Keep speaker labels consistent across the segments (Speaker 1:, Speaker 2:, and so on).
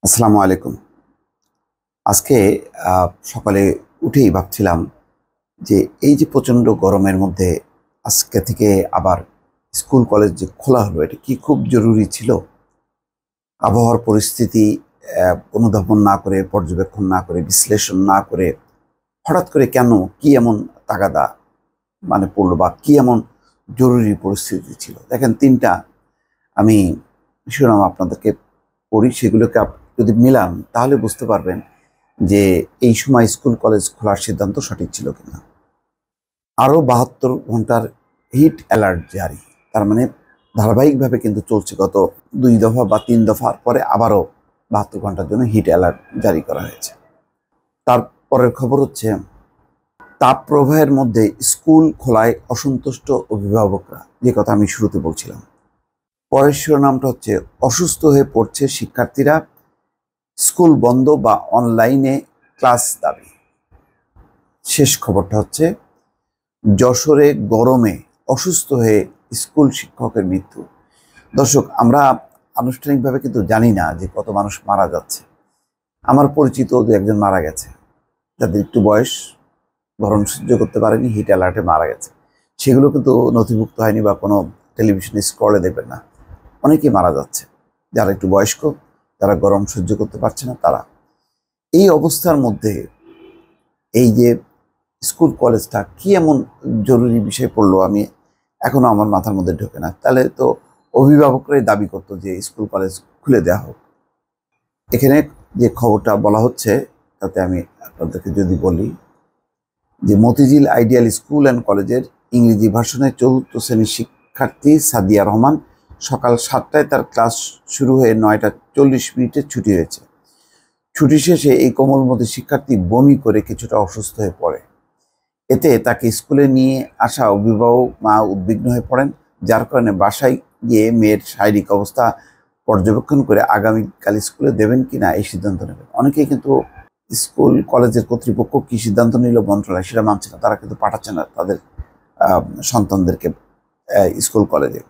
Speaker 1: আসসালামু আলাইকুম। আজকে সকালে উঠেই ভাবছিলাম যে এই যে প্রচণ্ড গরমের মধ্যে আজকে থেকে আবার স্কুল কলেজ যে খোলা হলো, এটা কি খুব জরুরি ছিল? আবহাওয়ার পরিস্থিতি অনুধাবন না করে, পর্যবেক্ষণ না করে, বিশ্লেষণ না করে হঠাৎ করে কেন, কি এমন তাগাদা পড়লো, বা কি এমন জরুরি পরিস্থিতি ছিল? দেখেন, ৩টা আমি শিরোনাম আপনাদেরকে পড়ি, সেগুলোকে যদি মিলান তাহলে বুঝতে পারবেন যে এই সময় স্কুল কলেজ খোলার সিদ্ধান্ত সঠিক ছিল কিনা। আরও ৭২ ঘন্টার হিট অ্যালার্ট জারি, তার মানে ধারাবাহিকভাবে কিন্তু চলছে। গত ২ দফা বা ৩ দফার পরে আবারও ৭২ ঘন্টার জন্য হিট অ্যালার্ট জারি করা হয়েছে। তারপরের খবর হচ্ছে, তাপপ্রবাহের মধ্যে স্কুল খোলায় অসন্তুষ্ট অভিভাবকরা, যে কথা আমি শুরুতে বলছিলাম। পরের শিরোনামটা হচ্ছে, অসুস্থ হয়ে পড়ছে শিক্ষার্থীরা, স্কুল বন্ধ বা অনলাইনে ক্লাস দাবি। শেষ খবরটা হচ্ছে, যশোরে গরমে অসুস্থ হয়ে স্কুল শিক্ষকের মৃত্যু। দর্শক, আমরা আনুষ্ঠানিকভাবে কিন্তু জানি না যে কত মানুষ মারা যাচ্ছে। আমার পরিচিত দু একজন মারা গেছে, যাদের একটু বয়স, গরম সহ্য করতে পারেনি, হিট অ্যালার্টে মারা গেছে। সেগুলো কিন্তু নথিভুক্ত হয়নি বা কোনো টেলিভিশনে স্ক্রলে দেখবেন না। অনেকেই মারা যাচ্ছে, যারা একটু বয়স্ক, যারা গরম সহ্য করতে পারছে না তারা। এই অবস্থার মধ্যে এই যে স্কুল কলেজটা কি এমন জরুরি বিষয় পড়লো, আমি এখনো আমার মাথার মধ্যে ঢোকে না। তাহলে তো অভিভাবকরাই দাবি করতো যে স্কুল কলেজ খুলে দেওয়া হোক। এখানে যে খবরটা বলা হচ্ছে, তাতে আমি আপনাদেরকে যদি বলি যে, মতিঝিল আইডিয়াল স্কুল অ্যান্ড কলেজের ইংরেজি ভার্সনের ৪র্থ শ্রেণীর শিক্ষার্থী সাদিয়া রহমান সকাল ৭টায় তার ক্লাস শুরু হয়ে ৯টা ৪০ মিনিটে ছুটি হয়েছে। ছুটি শেষে এই কোমলমতি শিক্ষার্থী বমি করে কিছুটা অসুস্থ হয়ে পড়ে। এতে তাকে স্কুলে নিয়ে আসা অভিভাবক মা উদ্বিগ্ন হয়ে পড়েন, যার কারণে বাসায় গিয়ে মেয়ের শারীরিক অবস্থা পর্যবেক্ষণ করে আগামীকাল স্কুলে দেবেন কিনা এই সিদ্ধান্ত নেবেন। অনেকেই কিন্তু স্কুল কলেজের কর্তৃপক্ষ কি সিদ্ধান্ত নিল মন্ত্রণালয় সেটা মানছে না, তারা কিন্তু পাঠাচ্ছে না তাদের সন্তানদেরকে স্কুল কলেজে।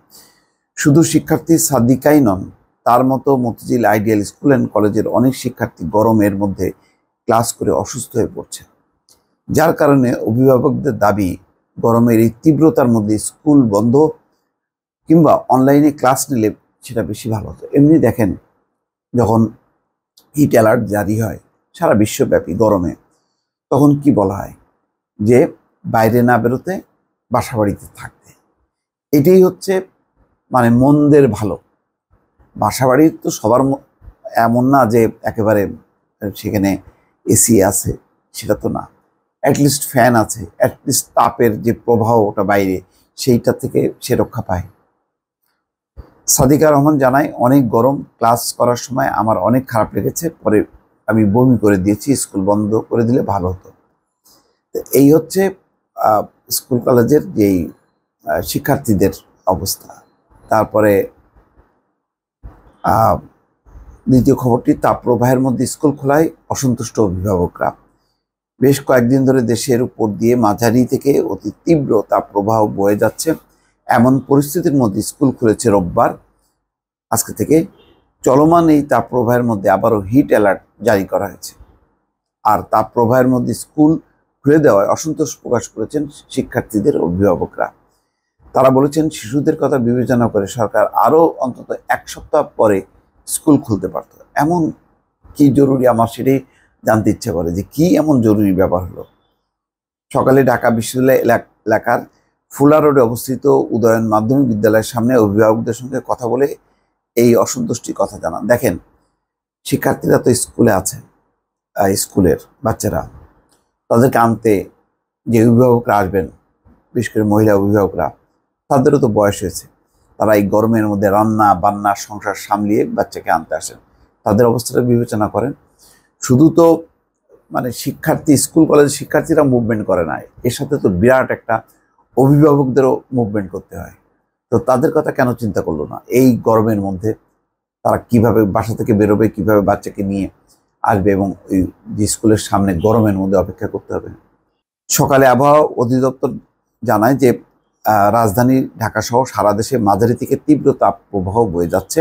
Speaker 1: শুধু শিক্ষার্থী সাদিকাই নন, তার মতো মতিঝিল আইডিয়াল স্কুল অ্যান্ড কলেজের অনেক শিক্ষার্থী গরমের মধ্যে ক্লাস করে অসুস্থ হয়ে পড়ছে, যার কারণে অভিভাবকদের দাবি, গরমের এই তীব্রতার মধ্যে স্কুল বন্ধ কিংবা অনলাইনে ক্লাস নিলে সেটা বেশি ভালো হতো। এমনি দেখেন, যখন হিট অ্যালার্ট জারি হয় সারা বিশ্বব্যাপী গরমে, তখন কি বলা হয় যে বাইরে না বেরোতে, বাসা বাড়িতে থাকতে। এটাই হচ্ছে মন্দের ভালো। বাসা বাড়ির তো সবার এমন না যে একেবারে সেখানে এসি আছে, সেটা তো না। অ্যাটলিস্ট ফ্যান আছে, অ্যাটলিস্ট তাপের যে প্রবাহ ওটা বাইরে, সেইটা থেকে সে রক্ষা পায়। সাদিকা রহমান জানায়, অনেক গরম, ক্লাস করার সময় আমার অনেক খারাপ লেগেছে, পরে আমি বমি করে দিয়েছি, স্কুল বন্ধ করে দিলে ভালো হতো। এই হচ্ছে স্কুল কলেজের যেই শিক্ষার্থীদের অবস্থা। তারপরে দ্বিতীয় খবরটি, তাপপ্রবাহের মধ্যে স্কুল খোলায় অসন্তুষ্ট অভিভাবকরা। বেশ কয়েকদিন ধরে দেশের উপর দিয়ে মাঝারি থেকে অতি তীব্র তাপপ্রবাহ বয়ে যাচ্ছে। এমন পরিস্থিতির মধ্যে স্কুল খুলেছে রোববার, আজকে থেকে। চলমান এই তাপপ্রবাহের মধ্যে আবারও হিট অ্যালার্ট জারি করা হয়েছে। আর তাপপ্রবাহের মধ্যে স্কুল খুলে দেওয়ায় অসন্তোষ প্রকাশ করেছেন শিক্ষার্থীদের অভিভাবকরা। তারা বলেছেন, শিশুদের কথা বিবেচনা করে সরকার আরও অন্তত ১ সপ্তাহ পরে স্কুল খুলতে পারত। এমন কি জরুরি, আমার সেটাই জানতে ইচ্ছে করে যে কি এমন জরুরি ব্যাপার হলো। সকালে ঢাকা বিশ্ববিদ্যালয় এলাকার ফুলা রোডে অবস্থিত উদয়ন মাধ্যমিক বিদ্যালয়ের সামনে অভিভাবকদের সঙ্গে কথা বলে এই অসন্তুষ্টির কথা জানান। দেখেন, শিক্ষার্থীরা তো স্কুলে আছে, স্কুলের বাচ্চারা, তাদেরকে আনতে যে অভিভাবকরা আসবেন, বিশেষ করে মহিলা অভিভাবকরা, তাদেরও তো বয়স হয়েছে। তারা এই গরমের মধ্যে রান্না বান্না সংসার সামলিয়ে বাচ্চাকে আনতে আসেন। তাদের অবস্থাটা বিবেচনা করেন। শুধু তো শিক্ষার্থী, স্কুল কলেজের শিক্ষার্থীরা মুভমেন্ট করে না, এর সাথে তো বিরাট একটা অভিভাবকদেরও মুভমেন্ট করতে হয়। তো তাদের কথা কেন চিন্তা করলো না? এই গরমের মধ্যে তারা কিভাবে বাসা থেকে বেরোবে, কিভাবে বাচ্চাকে নিয়ে আসবে, এবং ওই যে স্কুলের সামনে গরমের মধ্যে অপেক্ষা করতে হবে। সকালে আবহাওয়া অধিদপ্তর জানায় যে রাজধানী ঢাকা সহ সারা দেশে মাঝারি থেকে তীব্র তাপ প্রবাহ বয়ে যাচ্ছে।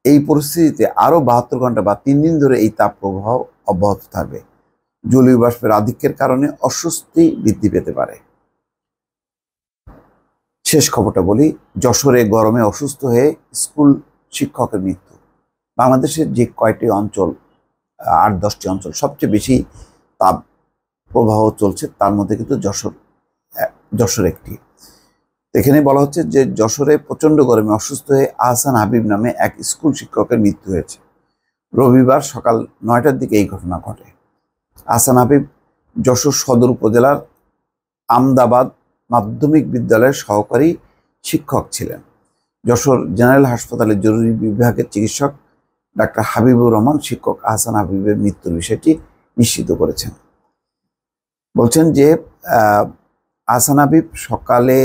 Speaker 1: এই পরিস্থিতিতে আরও 72 ঘন্টা বা 3 দিন ধরে এই তাপ প্রবাহ অব্যাহত থাকবে। জলীয় বাষ্পের আধিক্যের কারণে অস্বস্তি বৃদ্ধি পেতে পারে। শেষ খবরটা বলি, যশোরে গরমে অসুস্থ হয়ে স্কুল শিক্ষকের মৃত্যু। বাংলাদেশের যে কয়টি অঞ্চল, 8-10টি অঞ্চল সবচেয়ে বেশি তাপ প্রবাহ চলছে, তার মধ্যে কিন্তু যশোর একটি। এখানে বলা হচ্ছে যে যশোরে প্রচণ্ড গরমে অসুস্থ হয়ে আহসান হাবিব নামে এক স্কুল শিক্ষকের মৃত্যু হয়েছে। রবিবার সকাল 9টার দিকে এই ঘটনা ঘটে। আহসান হাবিব যশোর সদর উপজেলার আমদাবাদ মাধ্যমিক বিদ্যালয়ের সহকারী শিক্ষক ছিলেন। যশোর জেনারেল হাসপাতালের জরুরি বিভাগের চিকিৎসক ডাক্তার হাবিবুর রহমান শিক্ষক আহসান হাবিবের মৃত্যুর বিষয়টি নিশ্চিত করেছেন। বলছেন যে আহসান হাবিব সকালে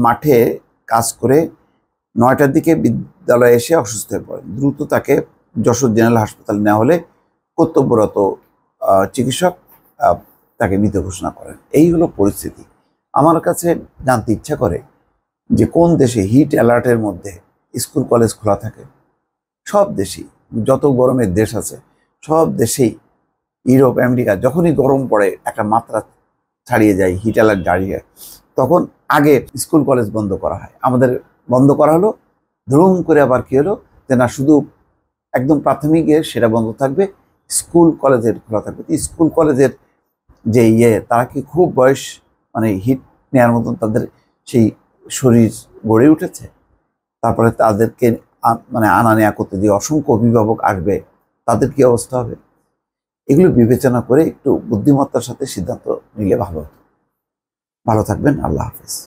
Speaker 1: মাঠে কাজ করে 9টার দিকে বিদ্যালয়ে এসে অসুস্থ হয়ে পড়েন। দ্রুত তাকে যশোর জেনারেল হাসপাতালে নেওয়া হলে কর্তব্যরত চিকিৎসক তাকে মৃত ঘোষণা করেন। এই হলো পরিস্থিতি। আমার কাছে জানতে ইচ্ছা করে যে কোন দেশে হিট অ্যালার্টের মধ্যে স্কুল কলেজ খোলা থাকে? সব দেশেই, যত গরমের দেশ আছে সব দেশেই, ইউরোপ আমেরিকা, যখনই গরম পড়ে একটা মাত্রা ছাড়িয়ে যায়, হিট অ্যালার্ট জারি হয়, তখন আগে স্কুল কলেজ বন্ধ করা হয়। আমাদের বন্ধ করা হলো, ধুম করে আবার কী হলো যে না, শুধু একদম প্রাথমিকের সেটা বন্ধ থাকবে, স্কুল কলেজের খোলা থাকবে। স্কুল কলেজের যে তারা কি খুব বয়স, মানে হিট নেওয়ার মতন তাদের সেই শরীর গড়ে উঠেছে? তারপরে তাদেরকে মানে আনা নেয়া করতে যে অসংখ্য অভিভাবক আসবে, তাদের কি অবস্থা হবে? এগুলো বিবেচনা করে একটু বুদ্ধিমত্তার সাথে সিদ্ধান্ত নিলে ভালো হতো। ভালো থাকবেন। আল্লাহ হাফেজ।